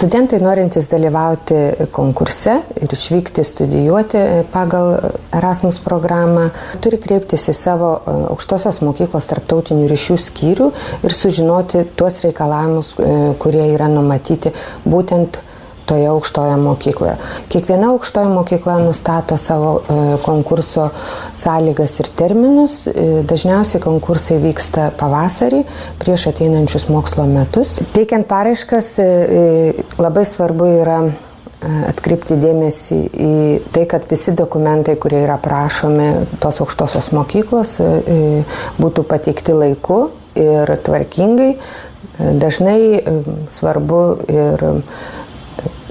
Studentai norintys dalyvauti konkurse ir išvykti studijuoti pagal Erasmus programą turi kreiptis į savo aukštosios mokyklos tarptautinių ryšių skyrių ir sužinoti tuos reikalavimus, kurie yra numatyti būtent toje aukštoje mokykloje. Kiekviena aukštoja mokykla nustato savo konkurso sąlygas ir terminus. Dažniausiai konkursai vyksta pavasarį prieš ateinančius mokslo metus. Teikiant paraiškas labai svarbu yra atkreipti dėmesį į tai, kad visi dokumentai, kurie yra prašomi tos aukštosios mokyklos, būtų pateikti laiku ir tvarkingai. Dažnai svarbu ir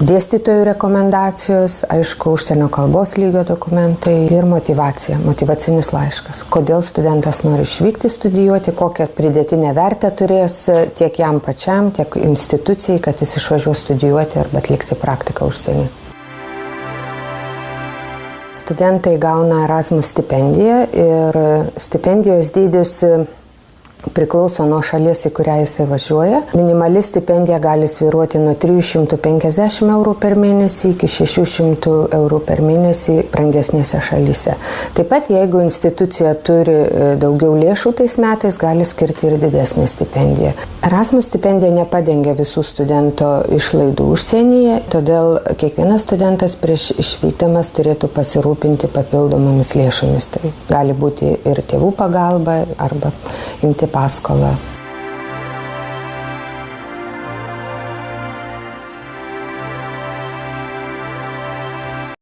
dėstytojų rekomendacijos, aišku, užsienio kalbos lygio dokumentai ir motyvacija, motyvacinis laiškas. Kodėl studentas nori išvykti studijuoti, kokią pridėtinę vertę turės tiek jam pačiam, tiek institucijai, kad jis išvažiuos studijuoti arba atlikti praktiką užsienį. Studentai gauna Erasmus stipendiją ir stipendijos dydis priklauso nuo šalies, į kurią jisai važiuoja. Minimali stipendija gali svyruoti nuo 350 eurų per mėnesį iki 600 eurų per mėnesį brangesnėse šalyse. Taip pat, jeigu institucija turi daugiau lėšų tais metais, gali skirti ir didesnę stipendiją. Erasmus stipendija nepadengia visų studento išlaidų užsienyje, todėl kiekvienas studentas prieš išvykdamas turėtų pasirūpinti papildomomis lėšomis. Tai gali būti ir tėvų pagalba arba imti paskolą.